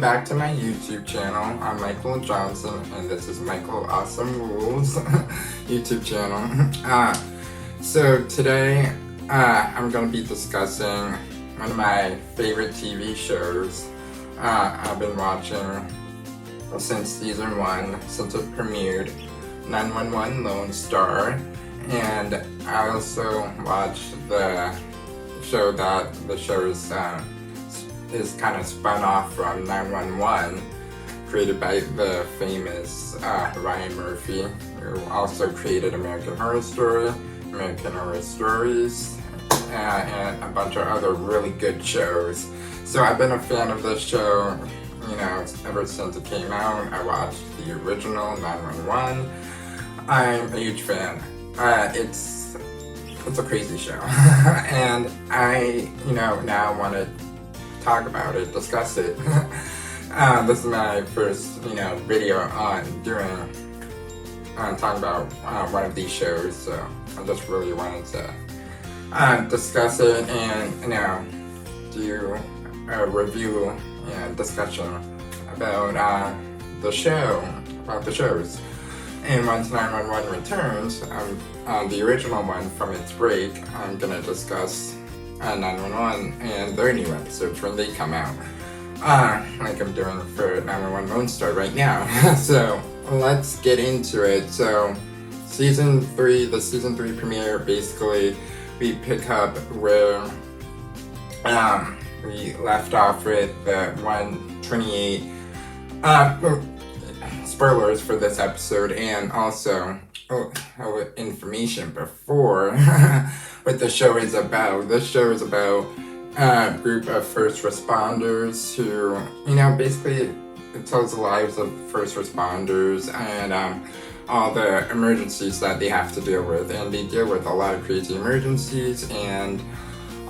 back to my YouTube channel. I'm Michael Johnson, and this is Michael Awesome Rules YouTube channel. So today, I'm going to be discussing one of my favorite TV shows I've been watching since season 1, since it premiered, 911 Lone Star. And I also watched the show that the show is kind of spun off from 911, created by the famous Ryan Murphy, who also created American Horror Story, American Horror Stories, and a bunch of other really good shows. So I've been a fan of this show, ever since it came out. I watched the original 911. I'm a huge fan. It's a crazy show, and I, now want to talk about it, discuss it. This is my first, video on talking about one of these shows, so I just really wanted to discuss it and, do a review and discussion about the shows. And once 911 returns, the original one from its break, I'm gonna discuss 911 and their new episodes when they come out, like I'm doing for 911 Lone Star right now. So let's get into it. So the season 3 premiere, basically we pick up where we left off with the 128. Spoilers for this episode, and also information before what the show is about. This show is about a group of first responders who, basically it tells the lives of first responders and all the emergencies that they have to deal with. And they deal with a lot of crazy emergencies and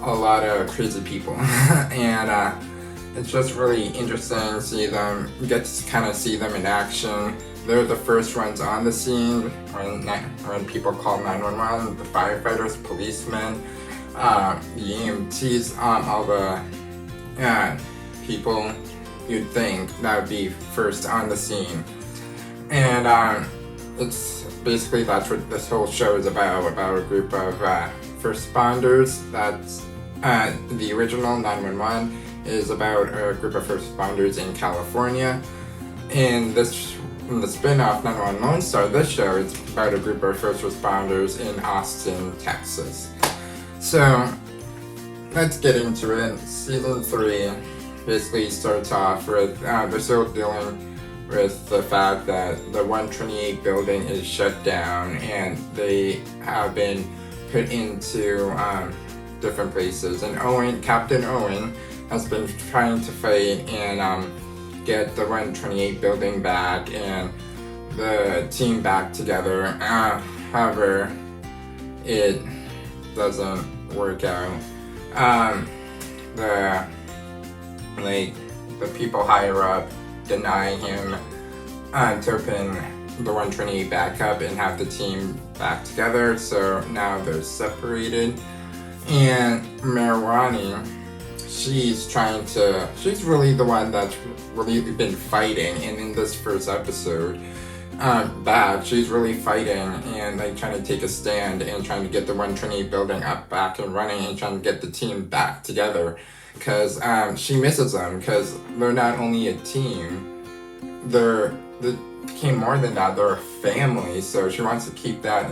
a lot of crazy people. And it's just really interesting to see them, get to kind of see them in action. They're the first ones on the scene when people call 911, the firefighters, policemen, the EMTs, all the people you'd think that would be first on the scene. And it's basically, that's what this whole show is about a group of first responders. That's the original 911 is about a group of first responders in California. In the spin-off 911 Lone Star, this show is about a group of first responders in Austin, Texas. So let's get into it. Season 3 basically starts off with they're still dealing with the fact that the 128 building is shut down, and they have been put into different places. And Captain Owen, has been trying to fight and get the 128 building back and the team back together. However, it doesn't work out. The people higher up deny him to open the 128 back up and have the team back together. So now they're separated. And Marijuana, she's really the one that's really been fighting, and in this first episode back, she's really fighting and trying to take a stand and trying to get the 128 building back and running and trying to get the team back together, because she misses them, because they're not only a team, they became more than that, they're a family. So she wants to keep that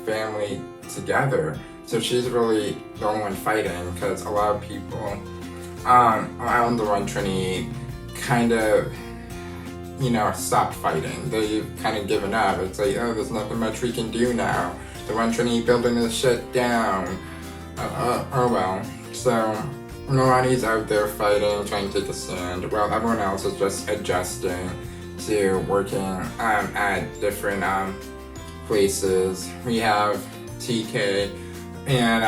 family together. So she's really the only one fighting, because a lot of people around the 128 kind of, stopped fighting. They've kind of given up. It's like, oh, there's nothing much we can do now. The 128 building is shut down. Oh well. So Milani's out there fighting, trying to take a stand, while everyone else is just adjusting to working at different places. We have TK and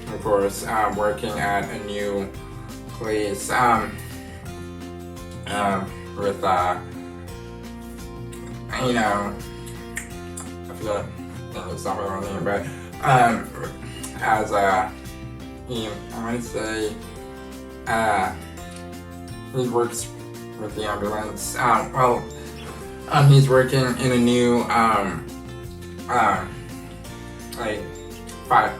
of course working at a new place with I forget, it's not my own name, but as I want to say he works with the ambulance. He's working in a new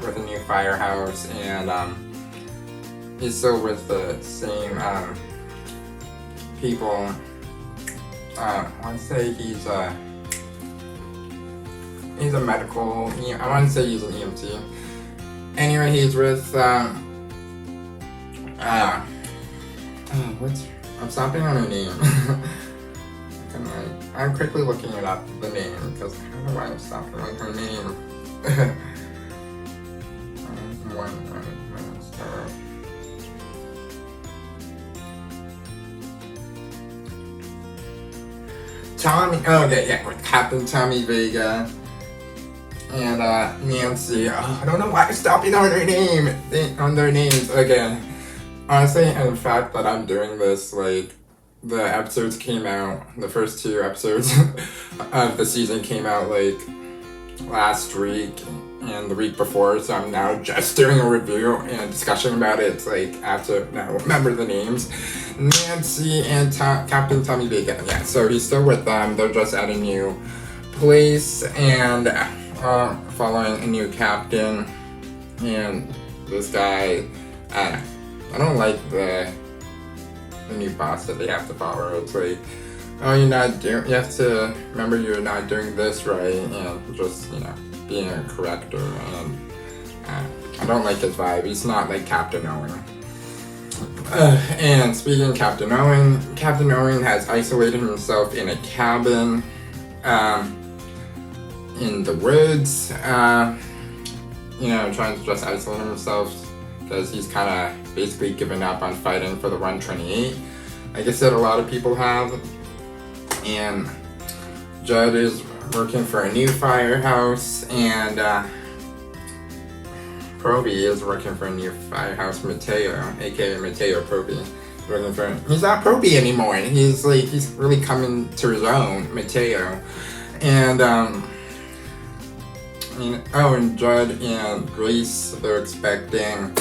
with a new firehouse, and he's still with the same people. I want to say he's a medical. I want to say he's an EMT. Anyway, he's with I'm stopping on her name. I'm quickly looking it up, the name, because I don't know why I'm stopping on her name. Tommy, with Captain Tommy Vega and Nancy. I don't know why I'm stopping on their names again. Honestly, and the fact that I'm doing this, like, the episodes came out, the first 2 episodes of the season came out, like, last week and the week before, so I'm now just doing a review and discussion about it. It's like, I have to now remember the names. Nancy and Captain Tommy Bacon, yeah, so he's still with them. They're just at a new place and following a new captain, and this guy, I don't like the new boss that they have to follow. It's like, oh, you have to remember you're not doing this right, and just, being a corrector, and I don't like his vibe. He's not like Captain Owen. And speaking of Captain Owen has isolated himself in a cabin in the woods, trying to just isolate himself because he's kind of basically given up on fighting for the 128. Like I said, a lot of people have. And Judd is working for a new firehouse, and Proby is working for a new firehouse. Mateo, aka Mateo Proby, he's not Proby anymore. He's really coming to his own, Mateo. And and Judd and Grace, they're expecting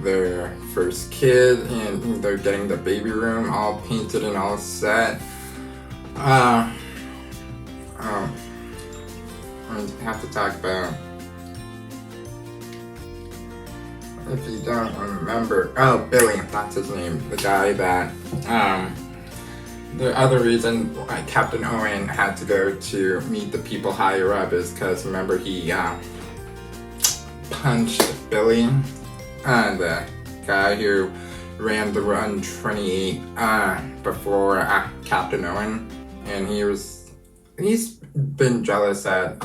their first kid, and they're getting the baby room all painted and all set. I have to talk about, if you don't remember, Billy, that's his name, the guy that, the other reason why Captain Owen had to go to meet the people higher up is because, remember, he punched Billy, the guy who ran the 128 before Captain Owen, and he's been jealous that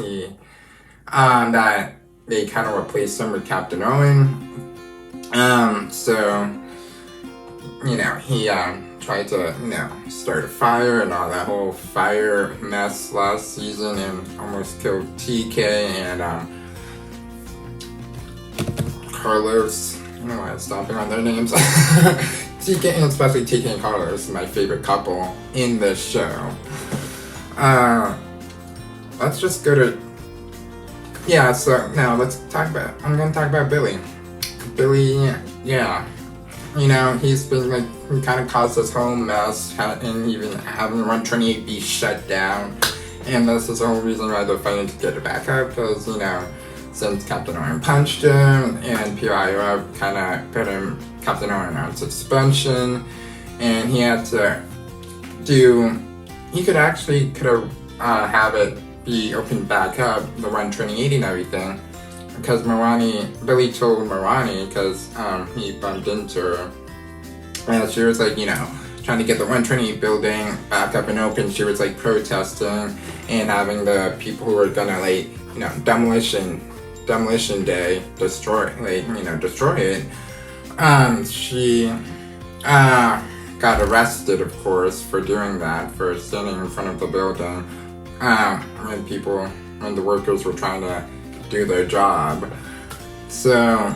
that they kind of replaced him with Captain Owen. So he tried to start a fire and all that whole fire mess last season, and almost killed TK and Carlos. I don't know why I'm stopping on their names. TK, and especially TK and Carlos, my favorite couple in this show. Let's just go to... Yeah, so now I'm gonna talk about Billy. Billy, yeah. He's been he kind of caused this whole mess, and even having 128 be shut down. And that's the whole reason why they're fighting to get it back up, because, since Captain Owen punched him, and PIO kind of put Captain Owen on suspension, and he had to he could have have it be opened back up, the 128 and everything, because Billy told Marani, because he bumped into her, and she was trying to get the 128 building back up and open. She was protesting and having the people who were gonna demolition day destroy it. She got arrested, of course, for doing that, for standing in front of the building when the workers were trying to do their job. So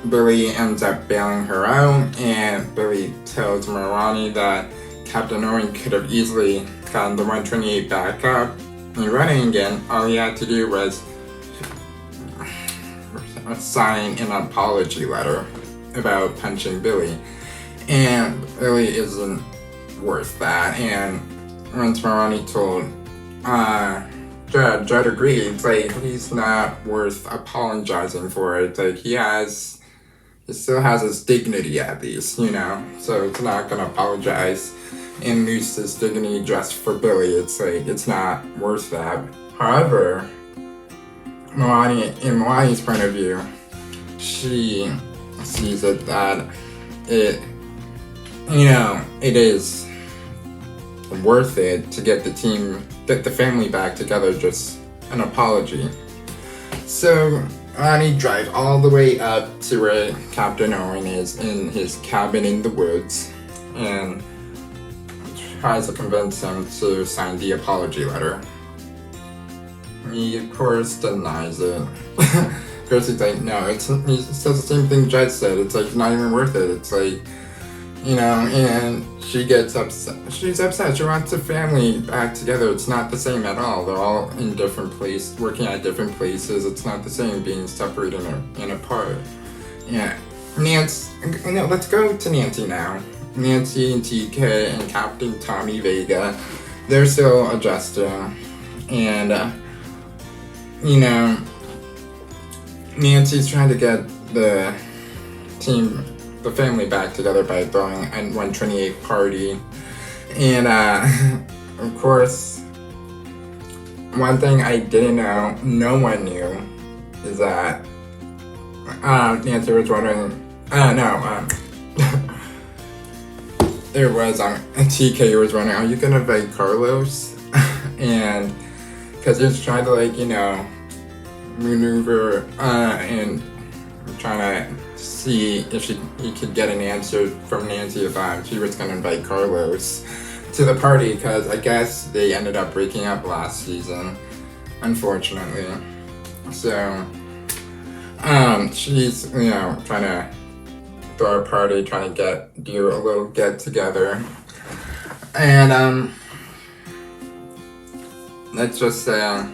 Billy ends up bailing her out, and Billy tells Marani that Captain Owen could have easily gotten the 128 back up and running again. All he had to do was sign an apology letter about punching Billy. And Billy isn't worth that. And once Marani told Judd agreed. It's like he's not worth apologizing for it. Like he still has his dignity at least, So it's not gonna apologize and lose his dignity just for Billy. It's like it's not worth that. However, in Milani's point of view, she sees it that it is worth it to get the family back together, just an apology. So Milani drives all the way up to where Captain Owen is in his cabin in the woods and tries to convince him to sign the apology letter. He, of course, denies it. Of course, he's like, no, he says the same thing Judd said. It's like, not even worth it. It's like, and she gets upset. She's upset. She wants the family back together. It's not the same at all. They're all in different places, working at different places. It's not the same being separated and apart. Yeah. Let's go to Nancy now. Nancy and TK and Captain Tommy Vega, they're still adjusting. And, Nancy's trying to get the family back together by throwing a 128 party. And, of course, one thing I didn't know, no one knew, is that Nancy was wondering, it was TK was wondering, are you gonna invite Carlos? And because he was trying to maneuver and trying to see if he could get an answer from Nancy if she was gonna invite Carlos to the party, because I guess they ended up breaking up last season, unfortunately. So she's trying to throw a party, trying to do a little get together, and let's just say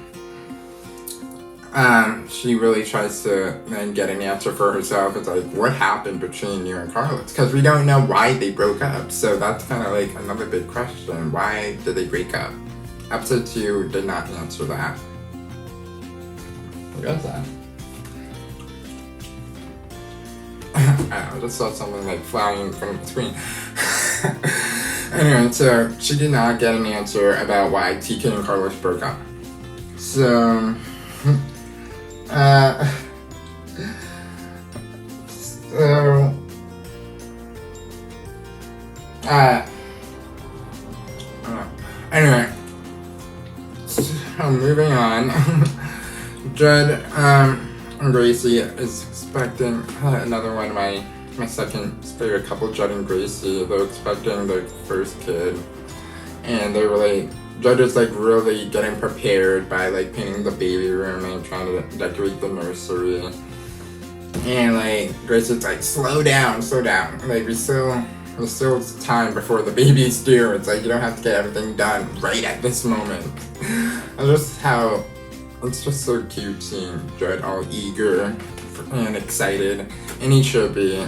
she really tries to then get an answer for herself. It's like, what happened between you and Carlos? Because we don't know why they broke up, so that's kind of like another big question. Why did they break up? Episode 2 did not answer that. What was that? I just saw something flying from the screen. Anyway, so she did not get an answer about why TK and Carlos broke up. So, anyway, so moving on. Judd, and Gracie is expecting another one of my second favorite couple, Judd and Gracie. They're expecting their first kid, and Judd is really getting prepared by painting the baby room and trying to decorate the nursery. And Gracie's slow down. There's still time before the baby's due. It's you don't have to get everything done right at this moment. It's just so cute seeing Judd all eager and excited, and he should be.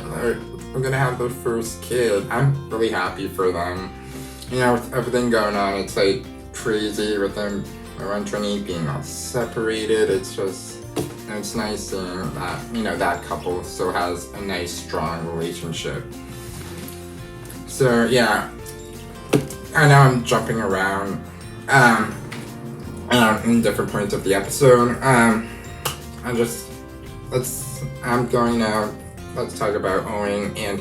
We're gonna have their first kid. I'm really happy for them. With everything going on, it's crazy with them around 20 being all separated. It's nice seeing that, that couple still has a nice, strong relationship. So, yeah. I know I'm jumping around in different points of the episode. Let's talk about Owen and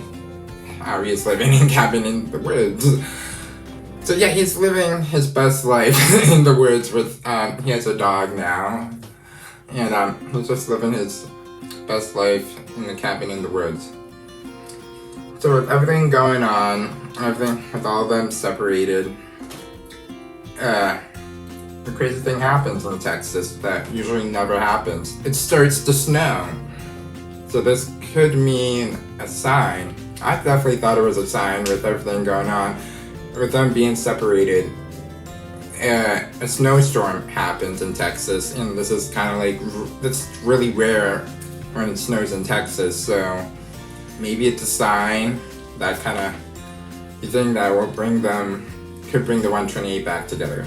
how he's living in cabin in the woods. So yeah, he's living his best life in the woods with, he has a dog now. And he's just living his best life in the cabin in the woods. So with everything going on, with all of them separated, the crazy thing happens in Texas that usually never happens. It starts to snow. So this could mean a sign. I definitely thought it was a sign with everything going on. With them being separated, a snowstorm happens in Texas, and this is that's really rare when it snows in Texas, so maybe it's a sign that you think that could bring the 128 back together.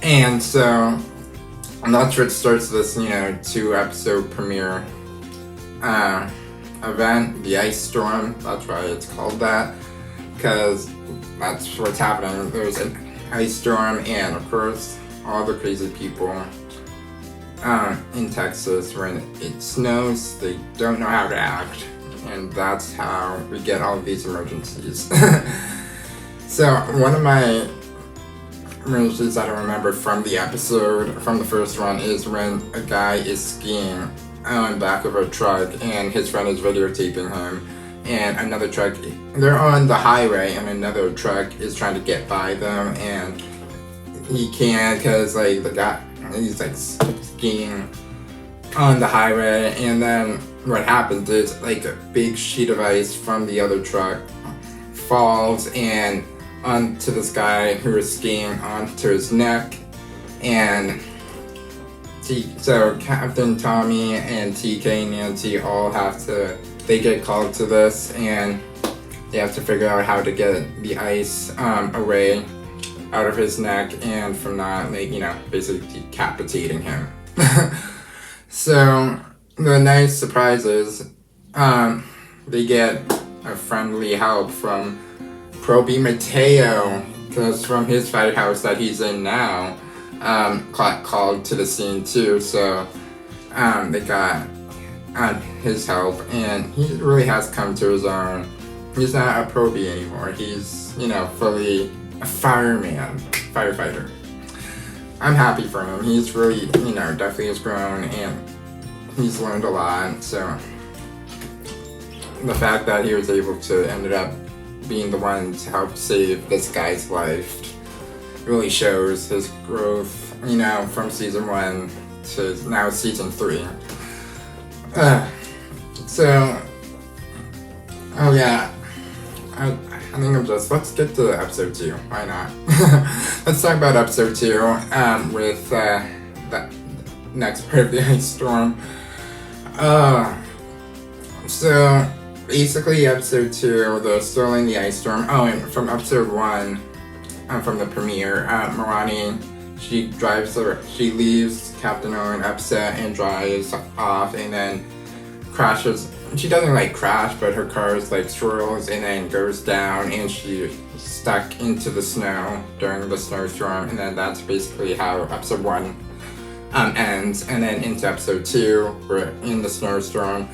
And so that's what starts this, 2-episode premiere event, the Ice Storm. That's why it's called that, because that's what's happening. There's an ice storm, and of course, all the crazy people in Texas, when it snows, they don't know how to act, and that's how we get all of these emergencies. So one of my emergencies that I remember from the episode, from the first one, is when a guy is skiing on the back of a truck and his friend is videotaping him, and another truck, they're on the highway and another truck is trying to get by them, and he can't because like the guy, he's like skiing on the highway, and then what happens is like a big sheet of ice from the other truck falls and onto this guy who is skiing onto his neck. And so Captain Tommy and TK Nancy all they get called to this, and they have to figure out how to get the ice away out of his neck, and from not basically decapitating him. So the nice surprise is they get a friendly help from Proby Mateo, because from his firehouse that he's in now, called to the scene too. So they got his help, and he really has come to his own. He's not a Proby anymore. He's fully a firefighter. I'm happy for him. He's really definitely has grown, and he's learned a lot. So the fact that he was able to ended up being the one to help save this guy's life really shows his growth, from season 1 to now season 3. I think let's get to episode 2. Why not? Let's talk about episode 2 with the next part of the ice storm. So basically, episode 2, they're still in the ice storm. Oh, and from episode 1, from the premiere, Marani, she leaves Captain Owen upset and drives off, and then crashes. She doesn't crash, but her car swirls and then goes down, and she's stuck into the snow during the snowstorm. And then that's basically how episode 1 ends. And then into episode 2, we're in the snowstorm.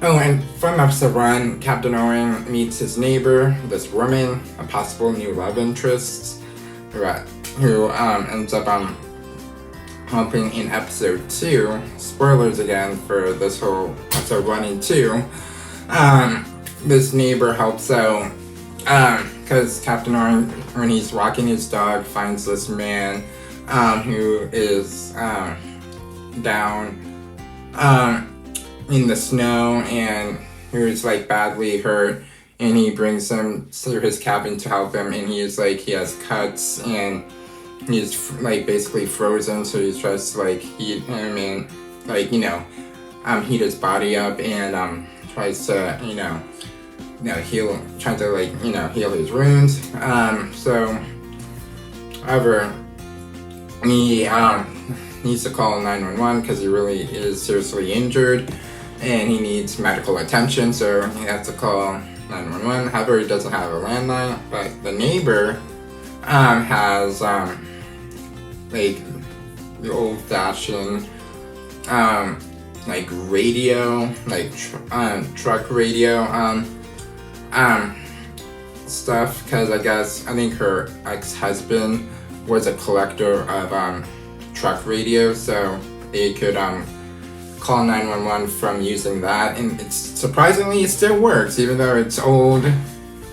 Oh, and from episode 1, Captain Owen meets his neighbor, this woman, a possible new love interest, who ends up helping in episode 2. Spoilers again for this whole episode 1 and 2. This neighbor helps out because Captain Owen, when he's walking his dog, finds this man who is down in the snow, and who's badly hurt, and he brings him to his cabin to help him, and he has cuts, and he's basically frozen, so he tries to heat him and heat his body up, and tries to heal, trying to heal his wounds. However, he needs to call 911 because he really is seriously injured and he needs medical attention, so he has to call 911. However, he doesn't have a landline, but the neighbor has the old-fashioned radio, truck radio stuff, because I think her ex-husband was a collector of truck radio, so they could call 911 from using that, and it's surprisingly it still works, even though it's old.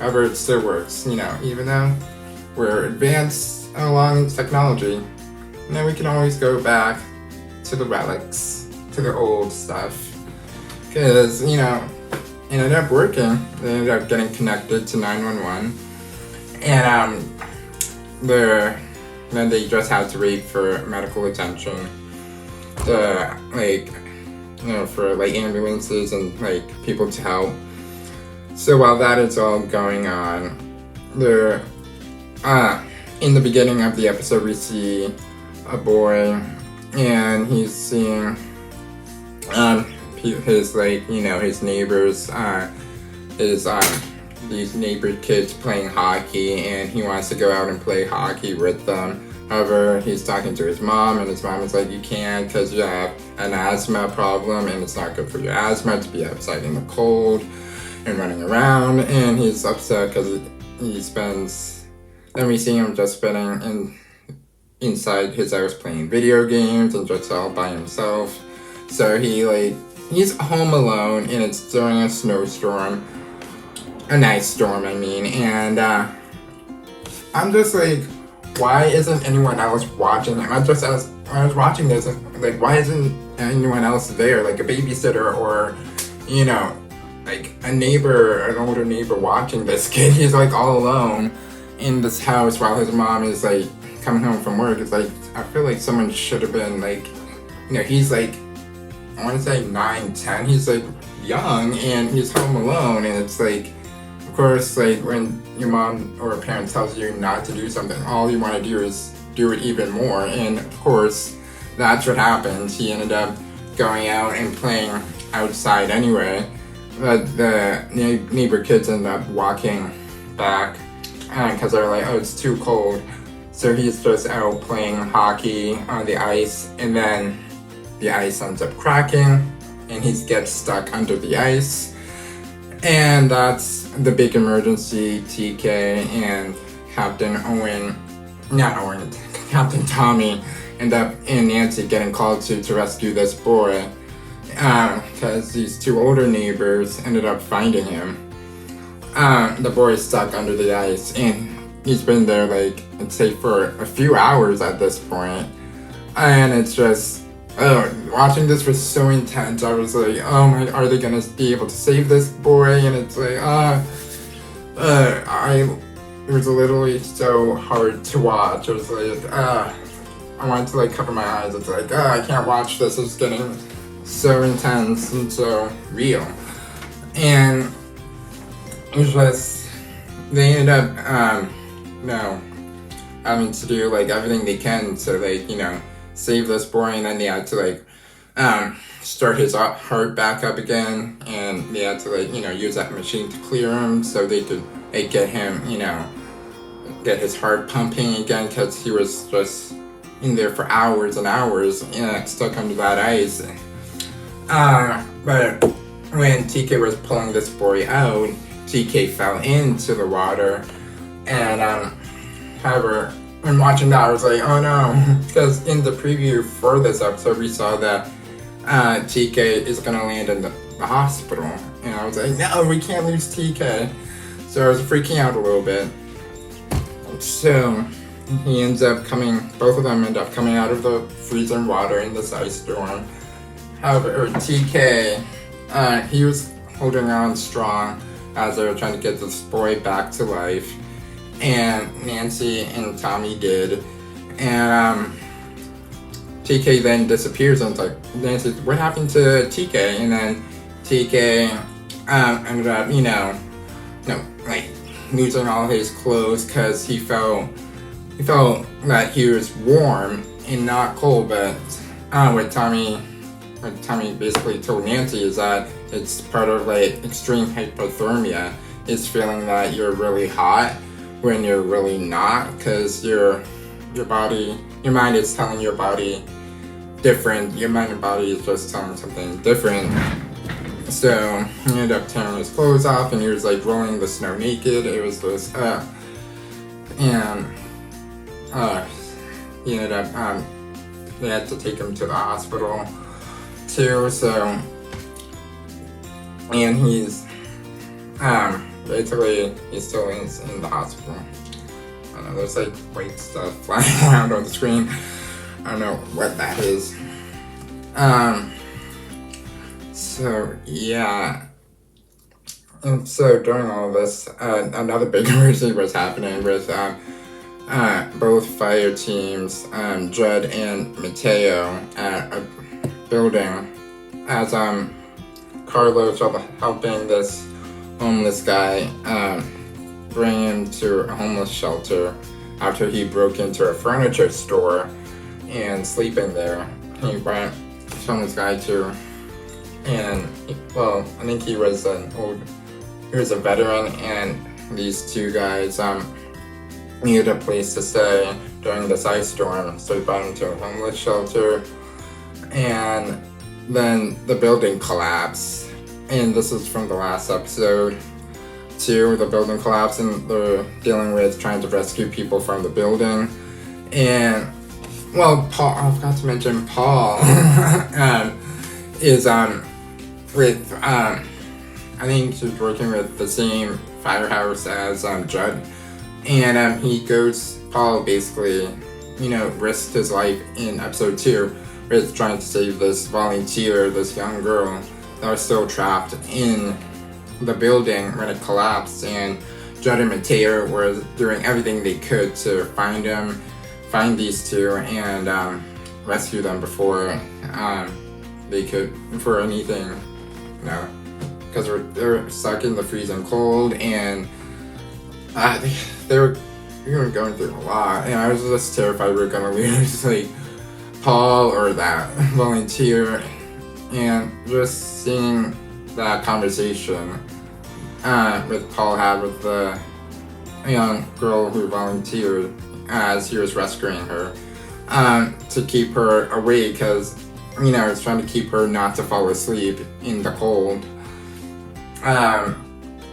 However, it still works, even though we're advanced along technology. We can always go back to the relics, to the old stuff, because it ended up working. They ended up getting connected to 911, and then they just had to wait for medical attention, for ambulances and people to help. So while that is all going on, the in the beginning of the episode, we see a boy, and he's seeing his his neighbors, his these neighbor kids playing hockey, and he wants to go out and play hockey with them. However, he's talking to his mom, and his mom is like, you can't because you have an asthma problem, and it's not good for your asthma to be outside in the cold and running around. And he's upset because he spends. Then we see him just spending inside his house playing video games and just all by himself. So he's home alone, and it's during a snowstorm. A nice storm, I mean, and I'm just like, why isn't anyone else watching him? When I was watching this, like, why isn't anyone else there, like a babysitter or, like a neighbor, an older neighbor watching this kid? He's like all alone in this house while his mom is like coming home from work. It's like, I feel like someone should have been like, he's like, I want to say 9, 10. He's like young and he's home alone, and it's like, of course, like when your mom or a parent tells you not to do something, all you want to do is do it even more. And of course, that's what happened. He ended up going out and playing outside anyway. But the neighbor kids ended up walking back because they're like, oh, it's too cold. So he's just out playing hockey on the ice, and then the ice ends up cracking, and he gets stuck under the ice. And that's the big emergency. TK and Captain Tommy and Nancy getting called to rescue this boy because these two older neighbors ended up finding him. The boy is stuck under the ice, and he's been there like, I'd say, for a few hours at this point. And it's just, watching this was so intense. I was like, oh my, are they gonna be able to save this boy? And it's like, it was literally so hard to watch. It was like, I wanted to like cover my eyes. It's like, I can't watch this. It's getting so intense and so real. And it was just, they ended up, having to do like everything they can to like, save this boy, and then they had to like start his heart back up again, and they had to like use that machine to clear him so they could like get him get his heart pumping again, because he was just in there for hours and hours stuck under that ice. But when TK was pulling this boy out, TK fell into the water, and however, when watching that, I was like, oh no, because in the preview for this episode, we saw that TK is going to land in the hospital. And I was like, no, we can't lose TK. So I was freaking out a little bit. So he ends up both of them end up coming out of the freezing water in this ice storm. However, TK, he was holding on strong as they were trying to get this boy back to life. And Nancy and Tommy did, and TK then disappears, and it's like, Nancy, what happened to TK? And then TK ended up, like losing all his clothes because he felt that he was warm and not cold. But what Tommy basically told Nancy is that it's part of like extreme hypothermia. It's feeling that you're really hot when you're really not, because your mind is telling your body different. Your mind and body is just telling something different. So he ended up tearing his clothes off, and he was like rolling in the snow naked. It was just and he ended up they had to take him to the hospital too. So, and he's basically, he's still in the hospital. I don't know, there's like white stuff flying around on the screen. I don't know what that is. So, yeah. And so during all of this, another big emergency was happening with both fire teams, Judd and Mateo, at a building as Carlos was helping this homeless guy bring him to a homeless shelter after he broke into a furniture store and sleeping there. He brought this homeless guy to, and well, I think he was a veteran, and these two guys needed a place to stay during this ice storm, so he brought him to a homeless shelter, and then the building collapsed. And this is from the last episode too. The building collapsed, and they're dealing with trying to rescue people from the building. And well, Paul, I forgot to mention Paul is with I think he's working with the same firehouse as Judd, and Paul basically, risked his life in episode 2 with trying to save this volunteer, this young girl that was still trapped in the building when it collapsed, and Judd and Mateo were doing everything they could to find these two and rescue them before they could, for anything, because they're stuck in the freezing cold, and they were going through a lot, and I was just terrified we were gonna lose like Paul or that volunteer. And just seeing that conversation with Paul had with the young girl who volunteered as he was rescuing her to keep her awake, because it's trying to keep her not to fall asleep in the cold.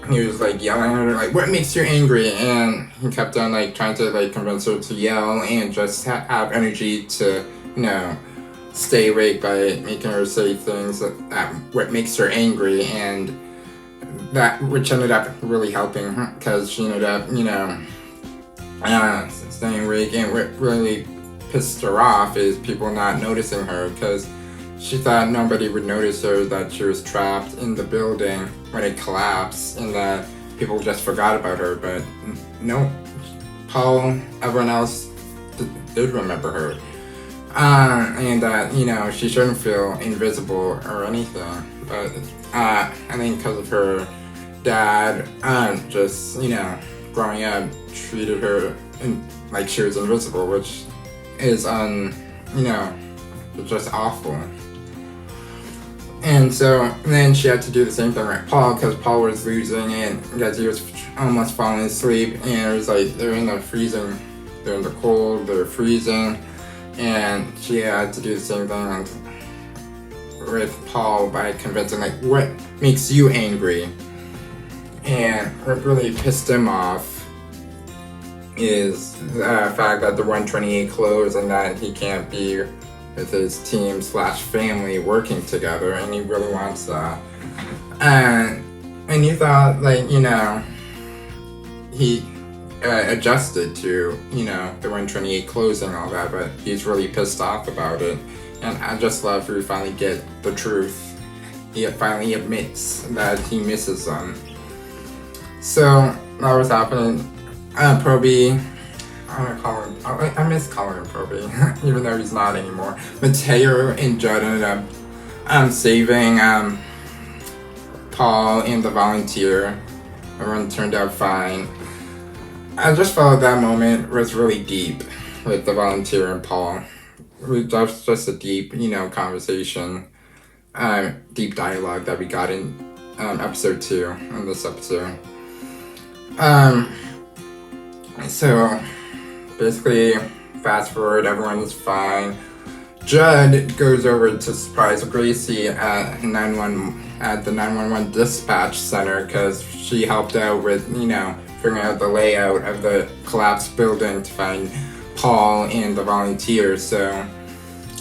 He was like yelling at her, like, "What makes you angry?" And he kept on like trying to like convince her to yell and just have energy to stay awake by making her say things that what makes her angry, and that which ended up really helping her, because she ended up staying awake. And what really pissed her off is people not noticing her, because she thought nobody would notice her, that she was trapped in the building when it collapsed, and that people just forgot about her. But no, Paul, everyone else did remember her. And that, she shouldn't feel invisible or anything. But I think because of her dad, just, growing up, treated her like she was invisible, which is, just awful. And so then she had to do the same thing with Paul, because Paul was losing it, because he was almost falling asleep, and it was like they're in the cold, they're freezing. And she had to do the same thing with Paul by convincing, like, what makes you angry? And what really pissed him off is the fact that the 128 closed, and that he can't be with his team / family working together, and he really wants that. And you thought, like, he adjusted to, the 128 closing and all that, but he's really pissed off about it. And I just love we finally get the truth. He finally admits that he misses them. So that was happening. Proby, I miss calling him Proby, even though he's not anymore. Mateo and Judd ended up saving Paul and the volunteer. Everyone turned out fine. I just felt that moment was really deep with the volunteer and Paul. That was just a deep, conversation, deep dialogue that we got in episode 2, in this episode. So basically, fast forward, everyone is fine. Judd goes over to surprise Gracie at the 911 dispatch center, because she helped out with, figuring out the layout of the collapsed building to find Paul and the volunteers. So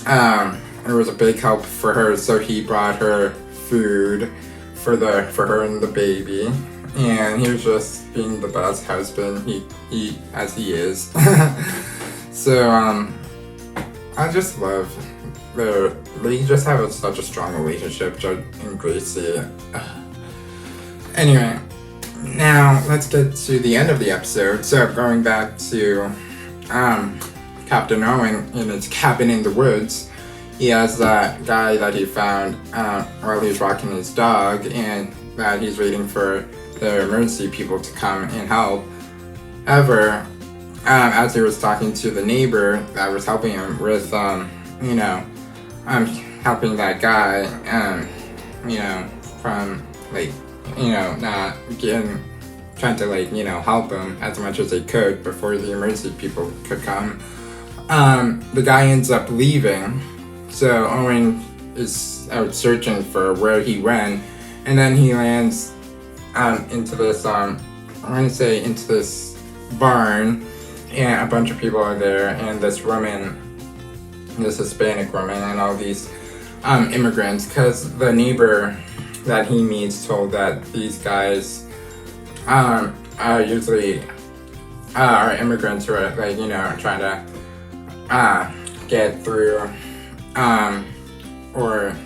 it was a big help for her. So he brought her food for her and the baby, and he was just being the best husband he as he is. So I just love they just have such a strong relationship, Judd and Gracie. Anyway, now let's get to the end of the episode. So going back to Captain Owen in his cabin in the woods, he has that guy that he found while he was walking his dog, and that he's waiting for the emergency people to come and help. However, as he was talking to the neighbor that was helping him with, you know, helping that guy, you know, from like, you know, not getting, trying to like, you know, help him as much as they could before the emergency people could come. The guy ends up leaving, so Owen is out searching for where he went, and then he lands into this, I want to say into this barn, and a bunch of people are there, and this woman, this Hispanic woman, and all these immigrants, because the neighbor that he meets told that these guys are usually are immigrants who are like, you know, trying to get through or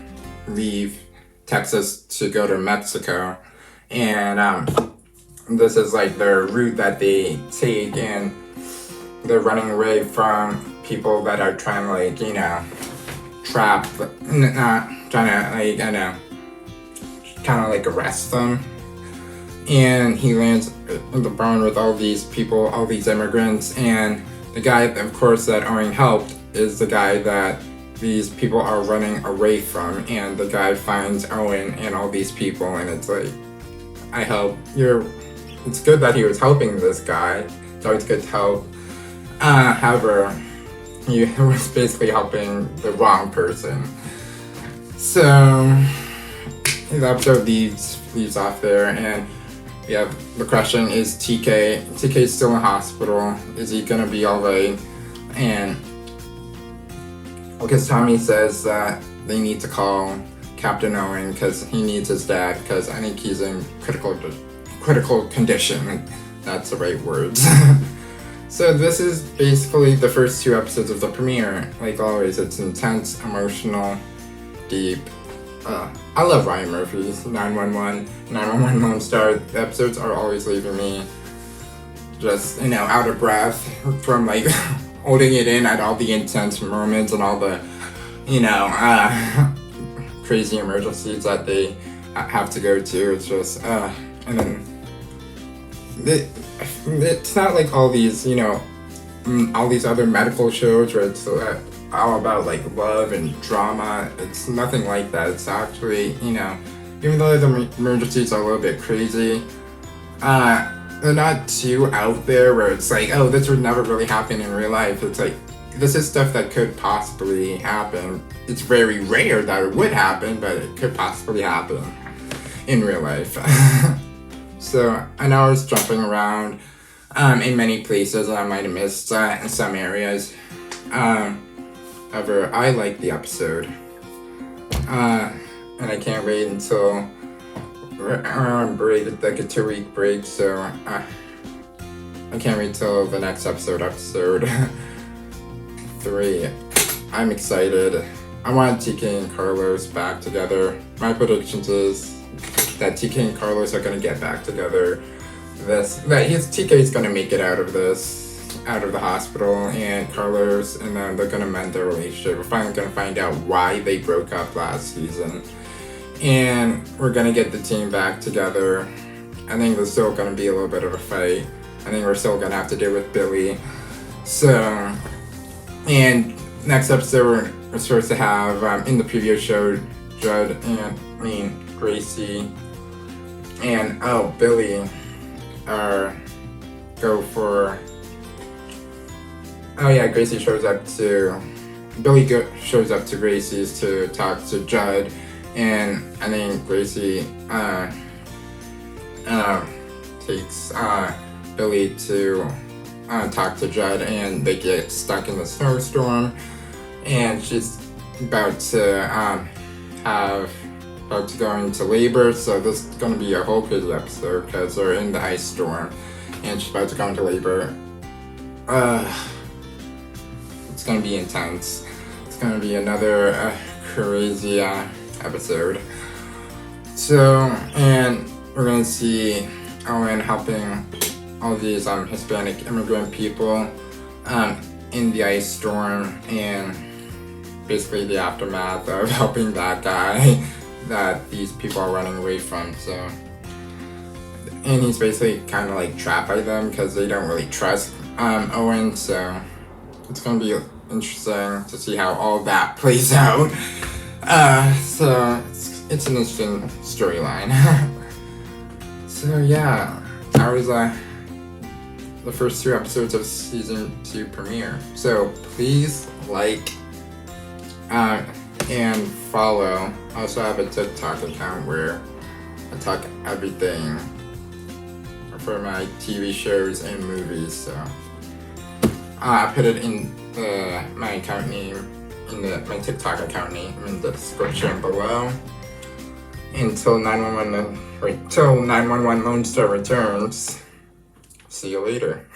leave Texas to go to Mexico, and this is like their route that they take, and they're running away from people that are trying to like, you know, trap, not trying to like, I know, kind of like arrest them. And he lands in the barn with all these people, all these immigrants, and the guy, of course, that Owen helped is the guy that these people are running away from, and the guy finds Owen and all these people, and it's like, I hope it's good that he was helping this guy. It's always good to help. However, he was basically helping the wrong person. So the episode leaves off there, and we have the question: is TK still in hospital? Is he gonna be alright? And because Tommy says that they need to call Captain Owen because he needs his dad, because I think he's in critical condition. That's the right words. So this is basically the first 2 episodes of the premiere. Like always, it's intense, emotional, deep. I love Ryan Murphy's 911, 911 Lone Star. The episodes are always leaving me just, you know, out of breath from like holding it in at all the intense moments and all the, you know, crazy emergencies that they have to go to. It's just, and then it's not like all these, you know, all these other medical shows where it's all about like love and drama. It's nothing like that. It's actually, you know, even though the emergencies are a little bit crazy, they're not too out there where it's like, oh, this would never really happen in real life. It's like, this is stuff that could possibly happen. It's very rare that it would happen, but it could possibly happen in real life. So I know I was jumping around in many places, and I might have missed in some areas. However, I like the episode, and I can't wait until we're on break, like a 2-week break. So I can't wait till the next episode 3. I'm excited. I want TK and Carlos back together. My predictions is that TK and Carlos are gonna get back together. TK is gonna make it out of the hospital, and Carlos and them, they're gonna mend their relationship. We're finally gonna find out why they broke up last season, and we're gonna get the team back together. I think there's still gonna be a little bit of a fight. I think we're still gonna have to deal with Billy. So, and next episode we're supposed to have in the previous show, Judd and Gracie and Billy go for. Oh yeah, Gracie shows up to. Billy shows up to Gracie's to talk to Judd, and I think Gracie takes Billy to talk to Judd, and they get stuck in the snowstorm, and she's about to go into labor. So this is going to be a whole crazy episode because they're in the ice storm, and she's about to go into labor. It's going to be intense. It's going to be another crazy episode. So, and we're going to see Owen helping all these Hispanic immigrant people in the ice storm, and basically the aftermath of helping that guy that these people are running away from. So, and he's basically kind of like trapped by them because they don't really trust Owen. So it's gonna be interesting to see how all that plays out. So it's an interesting storyline. So yeah, that was the first 2 episodes of season 2 premiere. So please like and follow. I also have a TikTok account where I talk everything for my TV shows and movies. So I put it in my account name, my TikTok account name in the description below. Until 911 Lone Star returns. See you later.